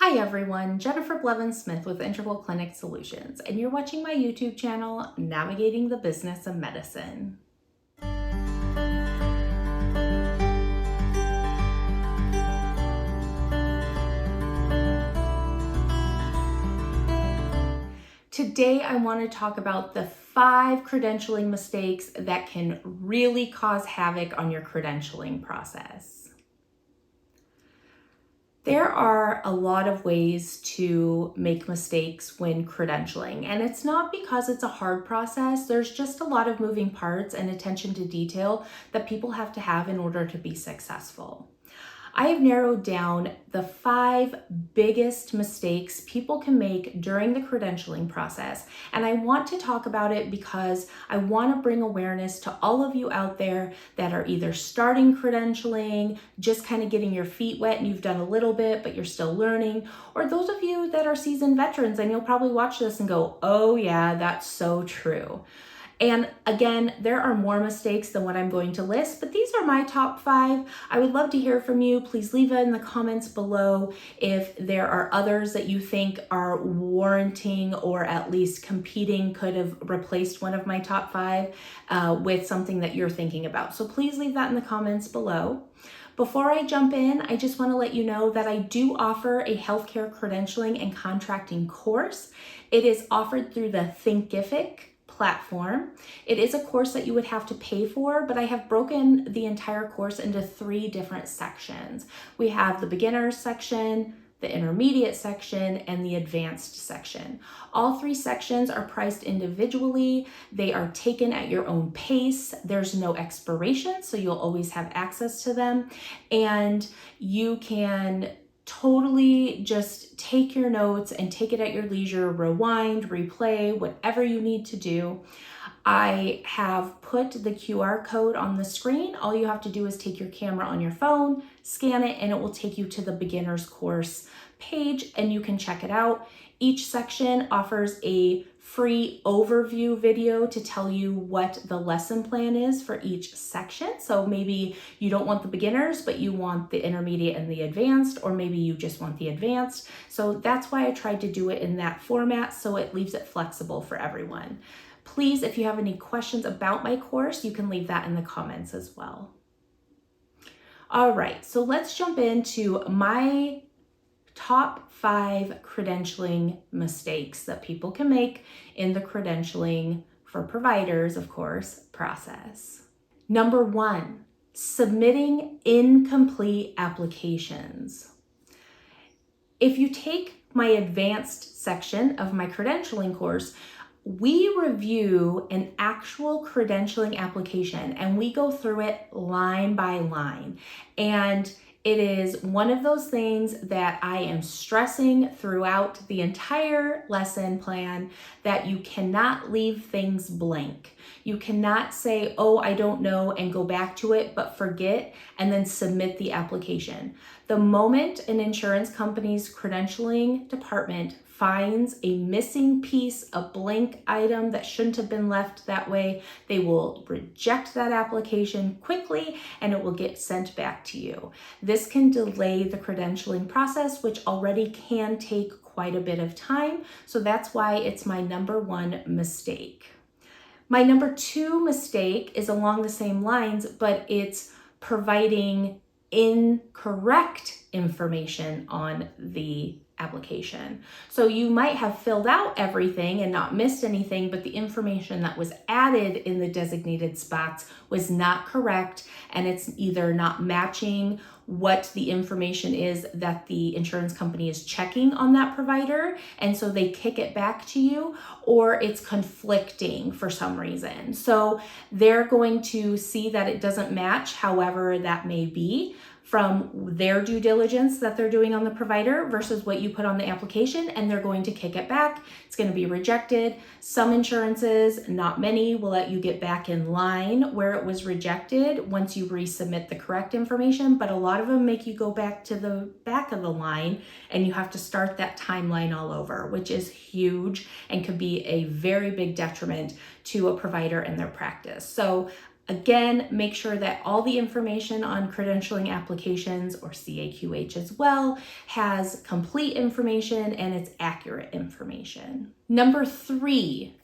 Hi everyone, Jennifer Blevins-Smith with Integral Clinic Solutions, and you're watching my YouTube channel, Navigating the Business of Medicine. Today I want to talk about the 5 credentialing mistakes that can really cause havoc on your credentialing process. There are a lot of ways to make mistakes when credentialing, and it's not because it's a hard process. There's just a lot of moving parts and attention to detail that people have to have in order to be successful. I have narrowed down the 5 biggest mistakes people can make during the credentialing process, and I want to talk about it because I want to bring awareness to all of you out there that are either starting credentialing, just kind of getting your feet wet and you've done a little bit but you're still learning, or those of you that are seasoned veterans and you'll probably watch this and go, oh yeah, that's so true. And again, there are more mistakes than what I'm going to list, but these are my top 5. I would love to hear from you. Please leave it in the comments below if there are others that you think are warranting or at least competing, could have replaced one of my top 5 with something that you're thinking about. So please leave that in the comments below. Before I jump in, I just want to let you know that I do offer a healthcare credentialing and contracting course. It is offered through the Thinkific platform. It is a course that you would have to pay for, but I have broken the entire course into 3 different sections. We have the beginners section, the intermediate section, and the advanced section. All 3 sections are priced individually. They are taken at your own pace. There's no expiration, so you'll always have access to them. And you can totally just take your notes and take it at your leisure, rewind, replay, whatever you need to do. I have put the QR code on the screen. All you have to do is take your camera on your phone, scan it, and it will take you to the beginner's course page and you can check it out. Each section offers a free overview video to tell you what the lesson plan is for each section. So maybe you don't want the beginners, but you want the intermediate and the advanced, or maybe you just want the advanced. So that's why I tried to do it in that format, so it leaves it flexible for everyone. Please, if you have any questions about my course, you can leave that in the comments as well. All right, so let's jump into my top 5 credentialing mistakes that people can make in the credentialing for providers, of course, process. Number 1, submitting incomplete applications. If you take my advanced section of my credentialing course, we review an actual credentialing application and we go through it line by line. And it is one of those things that I am stressing throughout the entire lesson plan, that you cannot leave things blank. You cannot say, oh, I don't know, and go back to it, but forget and then submit the application. The moment an insurance company's credentialing department finds a missing piece, a blank item that shouldn't have been left that way, they will reject that application quickly and it will get sent back to you. This can delay the credentialing process, which already can take quite a bit of time. So that's why it's my number 1 mistake. My number 2 mistake is along the same lines, but it's providing incorrect information on the application. So you might have filled out everything and not missed anything, but the information that was added in the designated spots was not correct, and it's either not matching what the information is that the insurance company is checking on that provider, and so they kick it back to you, or it's conflicting for some reason. So they're going to see that it doesn't match, however that may be, from their due diligence that they're doing on the provider versus what you put on the application, and they're going to kick it back. It's going to be rejected. Some insurances, not many, will let you get back in line where it was rejected once you resubmit the correct information, but a lot of them make you go back to the back of the line and you have to start that timeline all over, which is huge and could be a very big detriment to a provider and their practice. So Again, make sure that all the information on credentialing applications, or CAQH as well, has complete information and it's accurate information. Number 3,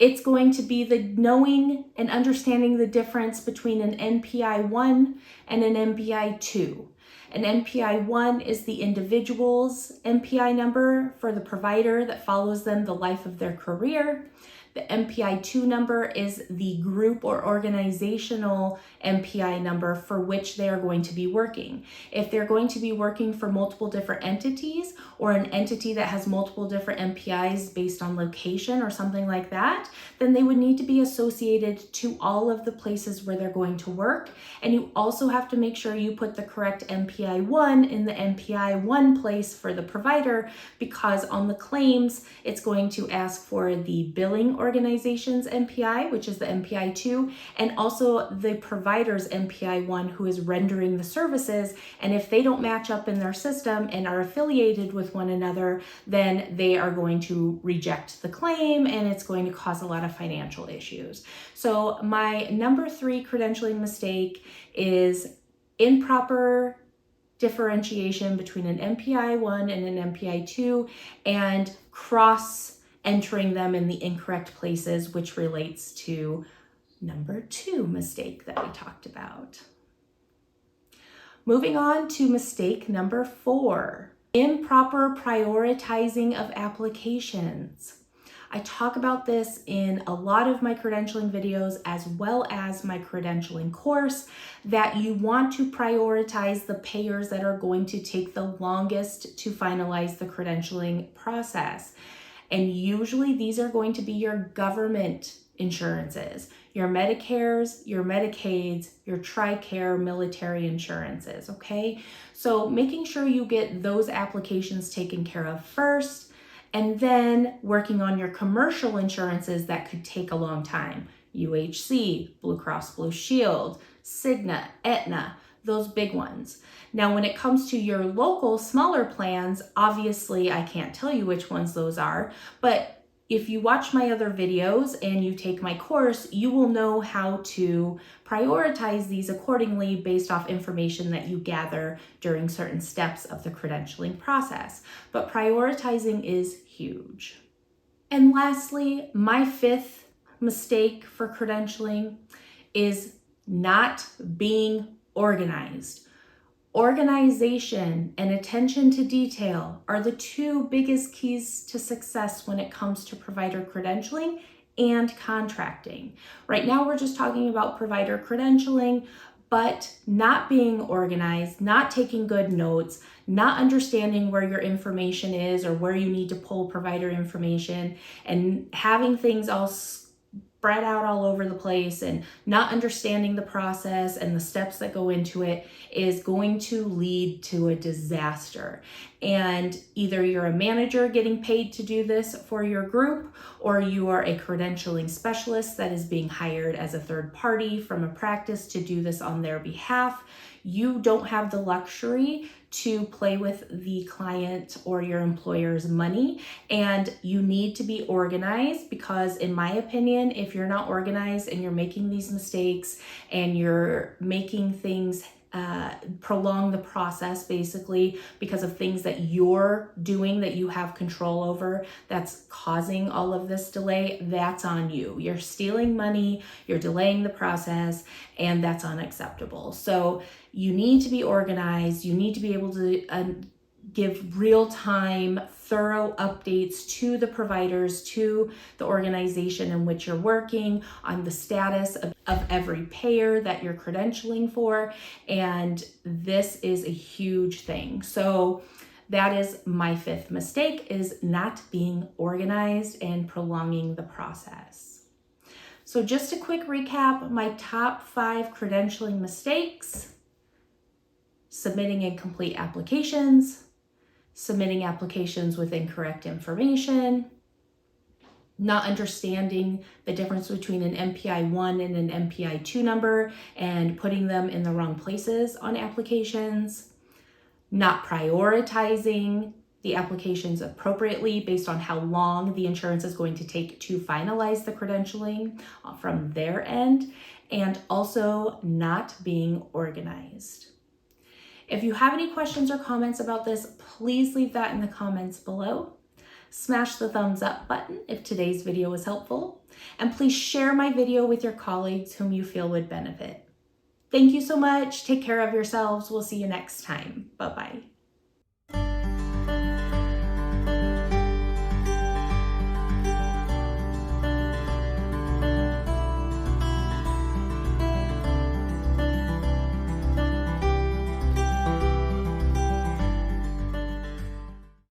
it's going to be the knowing and understanding the difference between an NPI 1 and an NPI 2. An NPI 1 is the individual's NPI number for the provider that follows them the life of their career. The NPI 2 number is the group or organizational NPI number for which they are going to be working. If they're going to be working for multiple different entities, or an entity that has multiple different NPIs based on location or something like that, then they would need to be associated to all of the places where they're going to work. And you also have to make sure you put the correct NPI 1 in the NPI 1 place for the provider, because on the claims, it's going to ask for the billing organization's NPI, which is the NPI 2, and also the provider's NPI 1 who is rendering the services. And if they don't match up in their system and are affiliated with one another, then they are going to reject the claim and it's going to cause a lot of financial issues. So my number 3 credentialing mistake is improper differentiation between an NPI 1 and an NPI 2 and cross entering them in the incorrect places, which relates to number 2 mistake that we talked about. Moving on to mistake number 4, improper prioritizing of applications. I talk about this in a lot of my credentialing videos as well as my credentialing course, that you want to prioritize the payers that are going to take the longest to finalize the credentialing process. And usually these are going to be your government insurances, your Medicares, your Medicaids, your TRICARE military insurances, okay? So making sure you get those applications taken care of first, and then working on your commercial insurances that could take a long time. UHC, Blue Cross Blue Shield, Cigna, Aetna, those big ones. Now, when it comes to your local smaller plans, obviously I can't tell you which ones those are, but if you watch my other videos and you take my course, you will know how to prioritize these accordingly based off information that you gather during certain steps of the credentialing process. But prioritizing is huge. And lastly, my 5th mistake for credentialing is not being organized. Organization and attention to detail are the 2 biggest keys to success when it comes to provider credentialing and contracting. Right now, we're just talking about provider credentialing, but not being organized, not taking good notes, not understanding where your information is or where you need to pull provider information, and having things all spread out all over the place and not understanding the process and the steps that go into it is going to lead to a disaster. And either you're a manager getting paid to do this for your group, or you are a credentialing specialist that is being hired as a third party from a practice to do this on their behalf. You don't have the luxury to play with the client or your employer's money, and you need to be organized, because in my opinion, if you're not organized and you're making these mistakes and you're making things prolong the process basically because of things that you're doing that you have control over that's causing all of this delay, that's on you. You're stealing money, you're delaying the process, and that's unacceptable. So you need to be organized. You need to be able to give real-time, thorough updates to the providers, to the organization in which you're working, on the status of every payer that you're credentialing for. And this is a huge thing. So that is my 5th mistake, is not being organized and prolonging the process. So just a quick recap, my top 5 credentialing mistakes: submitting incomplete applications, submitting applications with incorrect information, not understanding the difference between an NPI 1 and an NPI 2 number and putting them in the wrong places on applications, not prioritizing the applications appropriately based on how long the insurance is going to take to finalize the credentialing from their end, and also not being organized. If you have any questions or comments about this, please leave that in the comments below. Smash the thumbs up button if today's video was helpful, and please share my video with your colleagues whom you feel would benefit. Thank you so much. Take care of yourselves. We'll see you next time. Bye-bye.